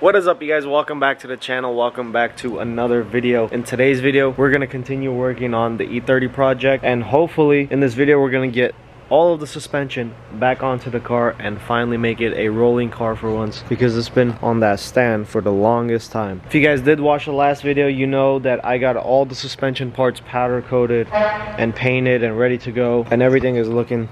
What is up, you guys? Welcome back to the channel. Welcome back to another video. In today's video, we're going to continue working on the E30 project, and hopefully in this video we're going to get all of the suspension back onto the car and finally make it a rolling car for once, because it's been on that stand for the longest time. If you guys did watch the last video, you know that I got all the suspension parts powder coated and painted and ready to go, and everything is looking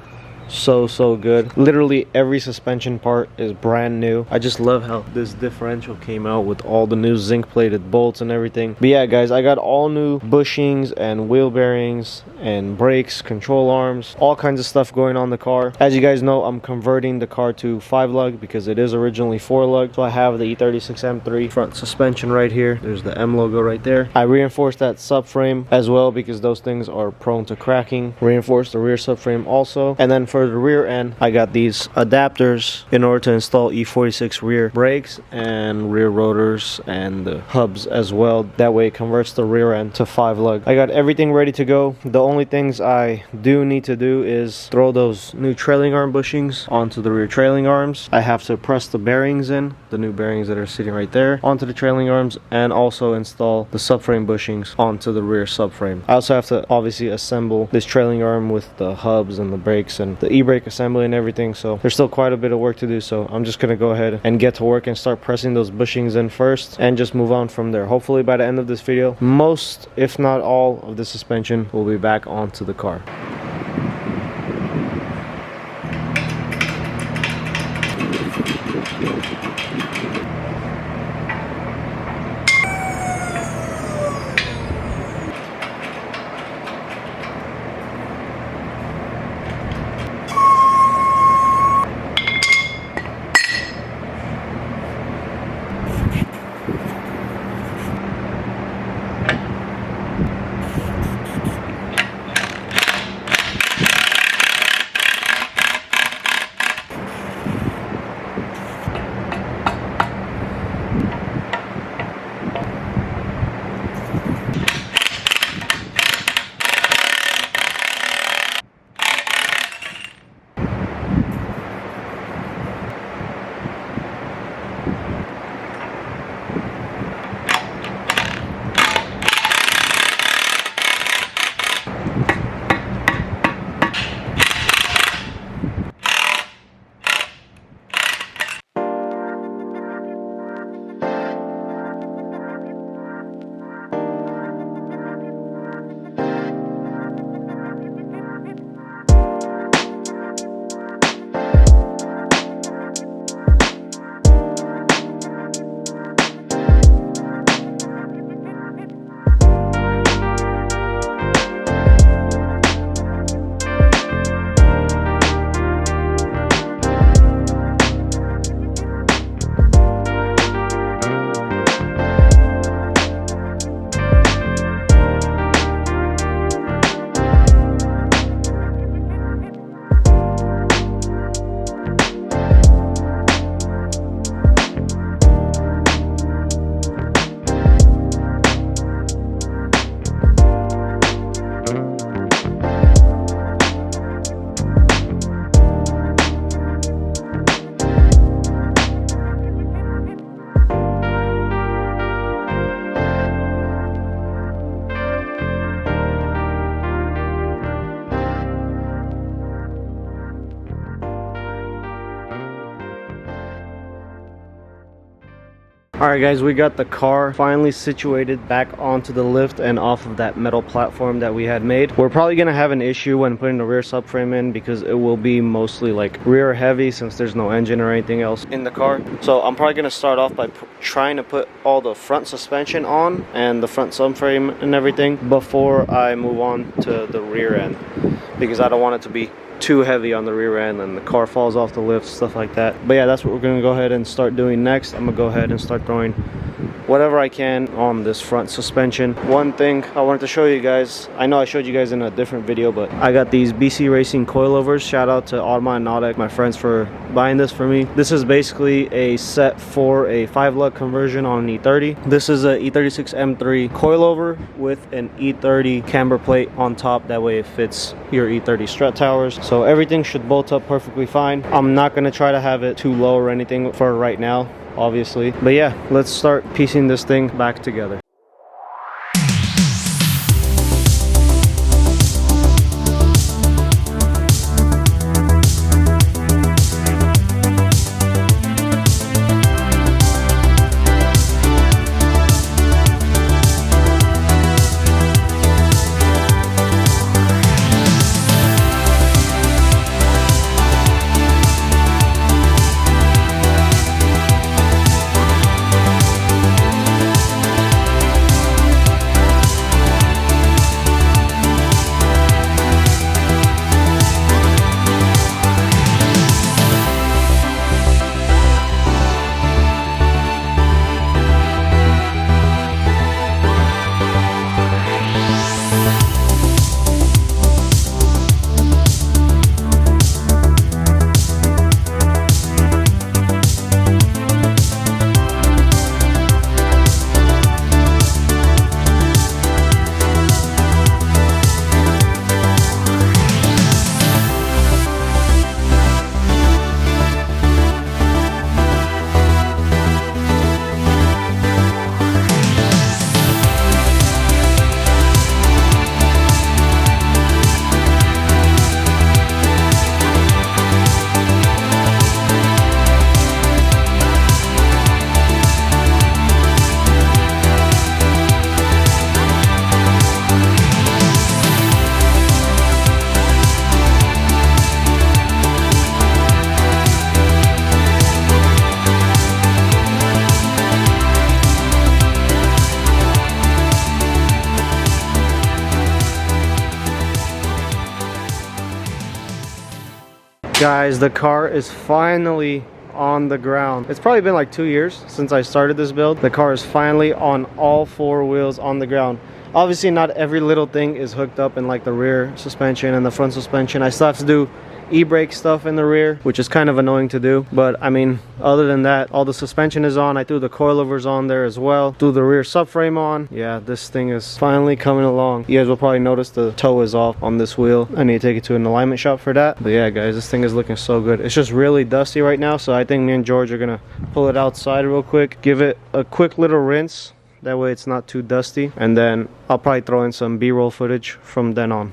so good. Literally every suspension part is brand new. I just love how this differential came out with all the new zinc plated bolts and everything. But yeah guys, I got all new bushings and wheel bearings and brakes, control arms, all kinds of stuff going on the car. As you guys know, I'm converting the car to 5-lug because it is originally 4-lug. So I have the E30 M3 front suspension right here. There's the M logo right there. I reinforced that subframe as well because those things are prone to cracking. Reinforced the rear subframe also. And then for the rear end, I got these adapters in order to install E46 rear brakes and rear rotors and the hubs as well. That way it converts the rear end to 5-lug. I got everything ready to go. The only things I do need to do is throw those new trailing arm bushings onto the rear trailing arms. I have to press the bearings in, the new bearings that are sitting right there, onto the trailing arms, and also install the subframe bushings onto the rear subframe. I also have to obviously assemble this trailing arm with the hubs and the brakes and the e-brake assembly and everything, so there's still quite a bit of work to do. So I'm just gonna go ahead and get to work and start pressing those bushings in first and just move on from there. Hopefully by the end of this video, most if not all of the suspension will be back onto the car. Alright guys, we got the car finally situated back onto the lift and off of that metal platform that we had made. We're probably going to have an issue when putting the rear subframe in because it will be mostly like rear heavy since there's no engine or anything else in the car. So I'm probably going to start off by trying to put all the front suspension on and the front subframe and everything before I move on to the rear end, because I don't want it to be too heavy on the rear end and the car falls off the lift, stuff like that. But yeah, that's what we're gonna go ahead and start doing next. I'm gonna go ahead and start throwing whatever I can on this front suspension. One thing I wanted to show you guys, I know I showed you guys in a different video, but I got these BC Racing coilovers. Shout out to Audemars and Nautic, my friends, for buying this for me. This is basically a set for a 5-lug conversion on an E30. This is a E36 M3 coilover with an E30 camber plate on top. That way it fits your E30 strut towers. So everything should bolt up perfectly fine. I'm not gonna try to have it too low or anything for right now. obviously. But yeah, let's start piecing this thing back together. Guys, the car is finally on the ground. It's probably been like 2 years since I started this build. The car is finally on all 4 wheels on the ground. Obviously not every little thing is hooked up in like the rear suspension and the front suspension. I still have to do e-brake stuff in the rear, which is kind of annoying to do, but I mean, other than that, all the suspension is on. I threw the coilovers on there as well, threw the rear subframe on. Yeah, this thing is finally coming along. You guys will probably notice the toe is off on this wheel. I need to take it to an alignment shop for that. But yeah, guys, this thing is looking so good. It's just really dusty right now, so I think me and George are gonna pull it outside real quick, give it a quick little rinse, that way it's not too dusty, and then I'll probably throw in some B-roll footage from then on.